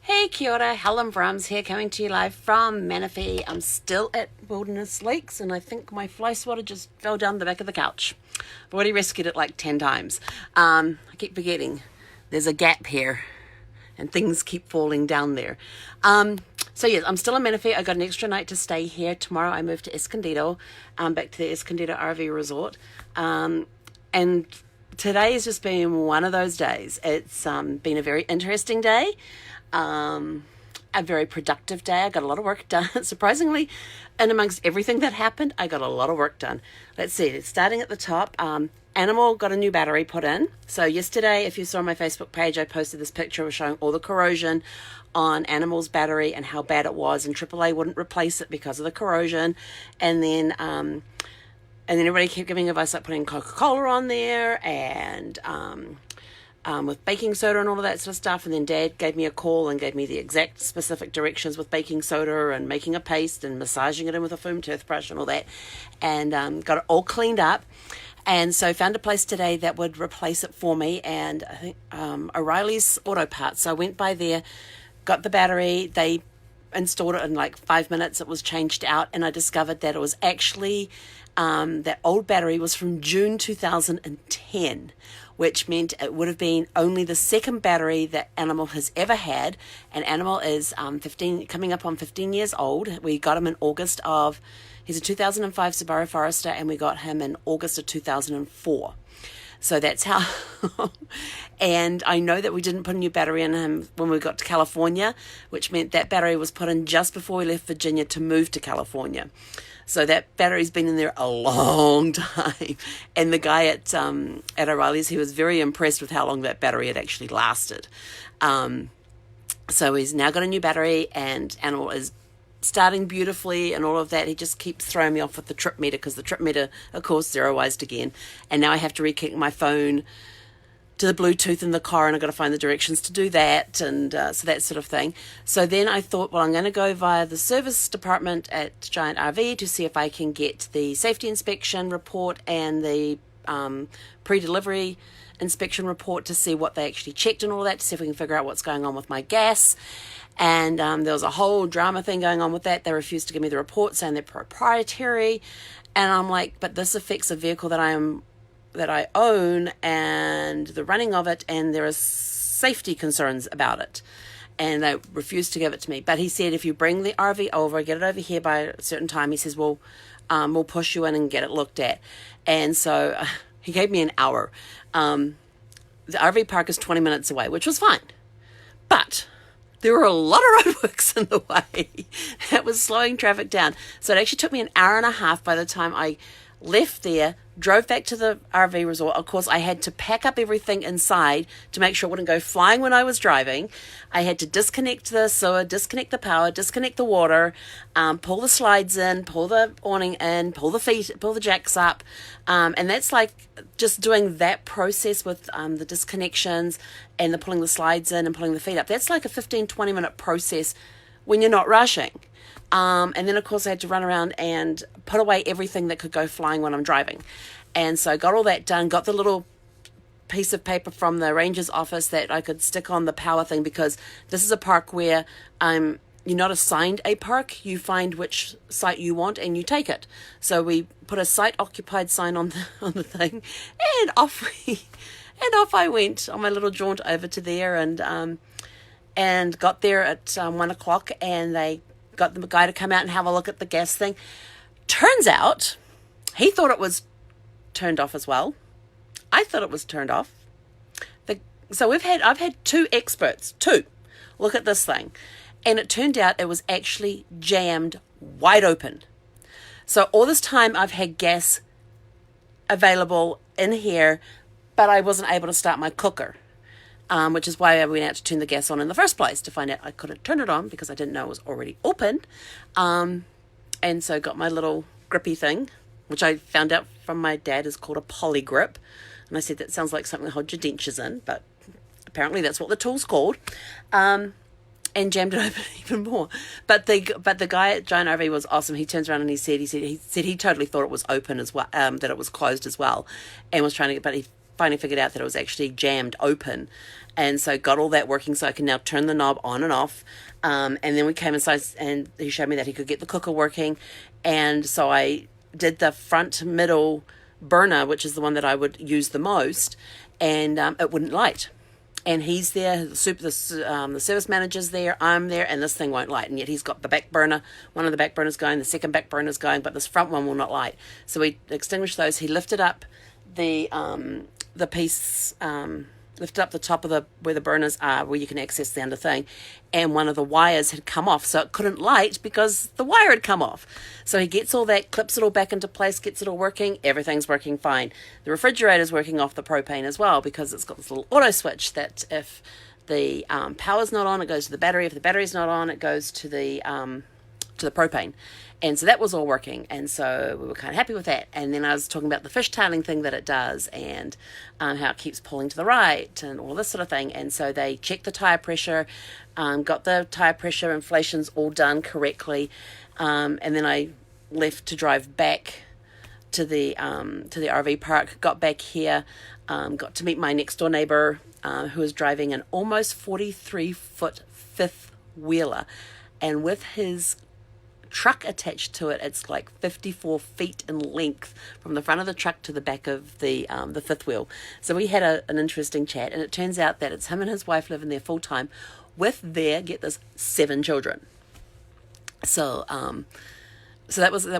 Hey, kia ora, Helen Brahms here, coming to you live from Manaphi. I'm still at Wilderness Lakes, and I think my fly swatter just fell down the back of the couch. I've already rescued it like 10 times. I keep forgetting there's a gap here, and things keep falling down there. So yes, I'm still in Manaphi. I got an extra night to stay here. Tomorrow I move to Escondido, back to the Escondido RV Resort. And today has just been one of those days. It's been a very interesting day. A very productive day. I got a lot of work done. Surprisingly, and amongst everything that happened, I got a lot of work done. Let's see, starting at the top, Animal got a new battery put in. So yesterday, if you saw my Facebook page, I posted this picture showing all the corrosion on Animal's battery and how bad it was, and AAA wouldn't replace it because of the corrosion. And then everybody kept giving advice like putting Coca-Cola on there and with baking soda and all of that sort of stuff. And then Dad gave me a call and gave me the exact specific directions with baking soda and making a paste and massaging it in with a foam toothbrush and all that, and got it all cleaned up. And so found a place today that would replace it for me, and I think O'Reilly's Auto Parts. So I went by there, got the battery, they installed it in like 5 minutes. It was changed out, and I discovered that it was actually that old battery was from June 2010, which meant it would have been only the second battery that Animal has ever had. And Animal is 15, coming up on 15 years old. We got him in August of, he's a 2005 Subaru Forester, and we got him in August of 2004. So that's how, and I know that we didn't put a new battery in him when we got to California, which meant that battery was put in just before we left Virginia to move to California. So that battery's been in there a long time. And the guy at O'Reilly's, he was very impressed with how long that battery had actually lasted. So he's now got a new battery, and Animal is starting beautifully and all of that. He just keeps throwing me off with the trip meter, because the trip meter, of course, zeroized again. And now I have to reconnect my phone to the Bluetooth in the car, and I've got to find the directions to do that, and so that sort of thing. So then I thought, well, I'm going to go via the service department at Giant RV to see if I can get the safety inspection report and the pre-delivery inspection report to see what they actually checked and all that, to see if we can figure out what's going on with my gas. And there was a whole drama thing going on with that. They refused to give me the report, saying they're proprietary. And I'm like, but this affects a vehicle that I own and the running of it, and there are safety concerns about it. And they refused to give it to me. But he said, if you bring the RV over, get it over here by a certain time, he says, we'll push you in and get it looked at. And so he gave me an hour. The RV park is 20 minutes away, which was fine. But there were a lot of roadworks in the way that was slowing traffic down. So it actually took me an hour and a half by the time I left there, drove back to the RV resort. Of course, I had to pack up everything inside to make sure it wouldn't go flying when I was driving. I had to disconnect the sewer, disconnect the power, disconnect the water, pull the slides in, pull the awning in, pull the jacks up. And that's like just doing that process with the disconnections and the pulling the slides in and pulling the feet up. That's like a 15-20 minute process when you're not rushing. And then, of course, I had to run around and put away everything that could go flying when I'm driving. And so I got all that done, got the little piece of paper from the ranger's office that I could stick on the power thing, because this is a park where you're not assigned a park. You find which site you want and you take it. So we put a site occupied sign on the thing, and off I went on my little jaunt over to there, and got there at 1 o'clock, and they got the guy to come out and have a look at the gas thing. Turns out he thought it was turned off as well. I thought it was turned off. So I've had two experts look at this thing, and it turned out it was actually jammed wide open. So all this time I've had gas available in here, but I wasn't able to start my cooker. Which is why I went out to turn the gas on in the first place, to find out I couldn't turn it on because I didn't know it was already open. And so got my little grippy thing, which I found out from my dad is called a poly grip. And I said, that sounds like something to hold your dentures in, but apparently that's what the tool's called. And jammed it open even more. But the guy at Giant RV was awesome. He turns around and he said he totally thought it was open as well, that it was closed as well, and was trying to get, but he finally figured out that it was actually jammed open. And so got all that working so I can now turn the knob on and off. And then we came inside and he showed me that he could get the cooker working. And so I did the front middle burner, which is the one that I would use the most, and it wouldn't light. And he's there, the service manager's there, I'm there, and this thing won't light. And yet he's got the back burner, one of the back burners going, the second back burner's going, but this front one will not light. So we extinguished those. He lifted up the piece, lifted up the top of where the burners are, where you can access the under thing, and one of the wires had come off, so it couldn't light because the wire had come off. So he gets all that, clips it all back into place, gets it all working, everything's working fine. The refrigerator's working off the propane as well, because it's got this little auto switch that if the power's not on, it goes to the battery. If the battery's not on, it goes to the propane. And so that was all working, and so we were kind of happy with that. And then I was talking about the fishtailing thing that it does, and how it keeps pulling to the right and all this sort of thing. And so they checked the tire pressure, got the tire pressure inflations all done correctly, and then I left to drive back to the RV park. Got back here, got to meet my next door neighbor, who was driving an almost 43-foot fifth wheeler, and with his truck attached to it, it's like 54 feet in length from the front of the truck to the back of the fifth wheel. So we had an interesting chat, and it turns out that it's him and his wife living there full time with their, get this, 7 children. So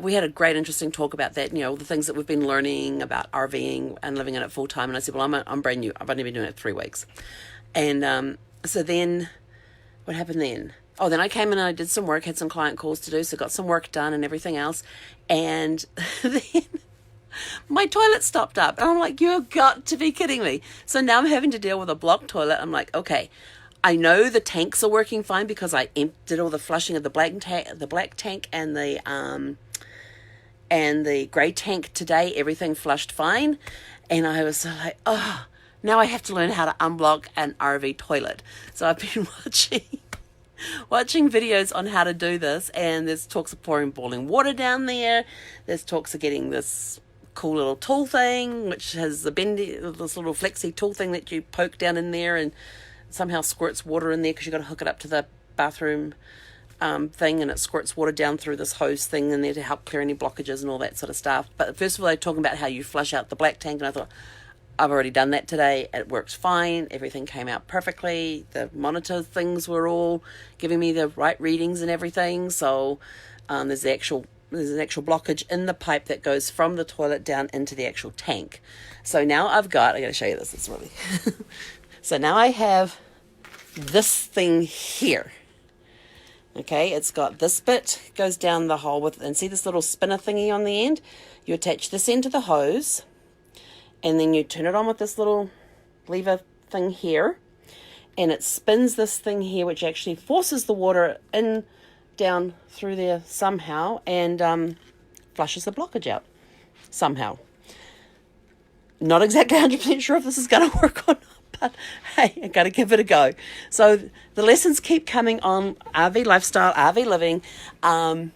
we had a great interesting talk about that, the things that we've been learning about RVing and living in it full time. And I said, well, I'm brand new, I've only been doing it 3 weeks. And so then what happened then? Oh, then I came in and I did some work, had some client calls to do, so got some work done and everything else. And then my toilet stopped up. And I'm like, you've got to be kidding me. So now I'm having to deal with a blocked toilet. I'm like, okay, I know the tanks are working fine because I did all the flushing of the black tank and the grey tank today. Everything flushed fine. And I was like, oh, now I have to learn how to unblock an RV toilet. So I've been watching videos on how to do this, and there's talks of pouring boiling water down there. There's talks of getting this cool little tool thing, which has this little flexi tool thing that you poke down in there and somehow squirts water in there, because you've got to hook it up to the bathroom thing, and it squirts water down through this hose thing in there to help clear any blockages and all that sort of stuff. But first of all, they're talking about how you flush out the black tank, and I thought, I've already done that today. It works fine. Everything came out perfectly. The monitor things were all giving me the right readings and everything. So there's an actual blockage in the pipe that goes from the toilet down into the actual tank. So now I got to show you this. It's really so now I have this thing here. Okay, it's got this bit goes down the hole and see this little spinner thingy on the end? You attach this end to the hose, and then you turn it on with this little lever thing here, and it spins this thing here, which actually forces the water down through there somehow, and flushes the blockage out somehow. Not exactly 100% sure if this is going to work or not, but hey, I got to give it a go. So the lessons keep coming on RV lifestyle, RV living, and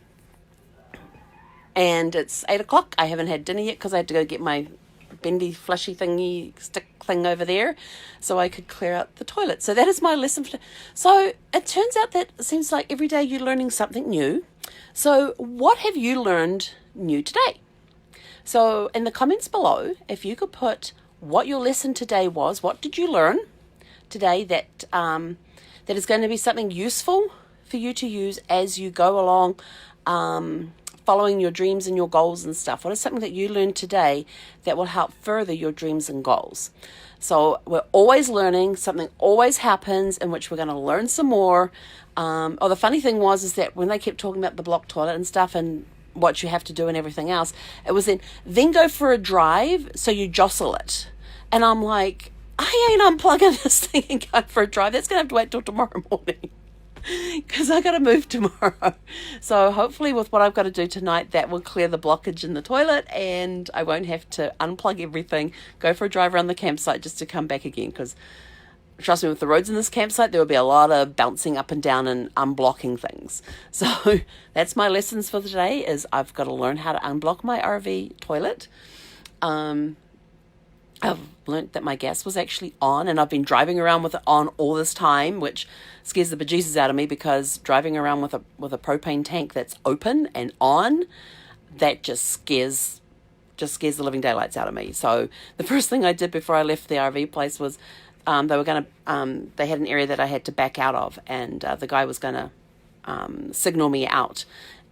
it's 8 o'clock. I haven't had dinner yet because I had to go get my bendy flushy thingy stick thing over there so I could clear out the toilet. So that is my lesson for today. So it turns out that it seems like every day you're learning something new. So what have you learned new today? So in the comments below, if you could put what your lesson today was, what did you learn today that is going to be something useful for you to use as you go along, following your dreams and your goals and stuff. What is something that you learned today that will help further your dreams and goals? So we're always learning. Something always happens in which we're going to learn some more. The funny thing is that when they kept talking about the blocked toilet and stuff and what you have to do and everything else, it was then go for a drive so you jostle it. And I'm like, I ain't unplugging this thing and going for a drive. That's going to have to wait till tomorrow morning, because I got to move tomorrow. So hopefully with what I've got to do tonight, that will clear the blockage in the toilet, and I won't have to unplug everything, go for a drive around the campsite just to come back again, because trust me, with the roads in this campsite, there will be a lot of bouncing up and down and unblocking things. So that's my lessons for today, is I've got to learn how to unblock my RV toilet. I've learnt that my gas was actually on, and I've been driving around with it on all this time, which scares the bejesus out of me, because driving around with a propane tank that's open and on, that just scares the living daylights out of me. So the first thing I did before I left the RV place was they had an area that I had to back out of, and the guy was going to signal me out.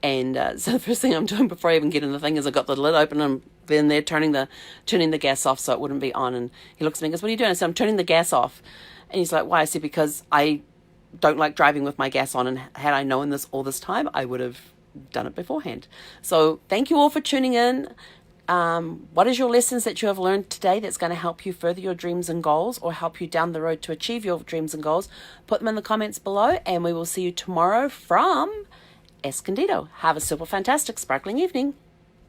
And so the first thing I'm doing before I even get in the thing is I got the lid open, and then they're turning the gas off so it wouldn't be on. And he looks at me and goes, "What are you doing?" I said, "I'm turning the gas off." And he's like, "Why?" I said, "Because I don't like driving with my gas on, and had I known this all this time, I would have done it beforehand." So thank you all for tuning in. What is your lessons that you have learned today that's going to help you further your dreams and goals, or help you down the road to achieve your dreams and goals? Put them in the comments below, and we will see you tomorrow from Escondido. Have a super fantastic sparkling evening.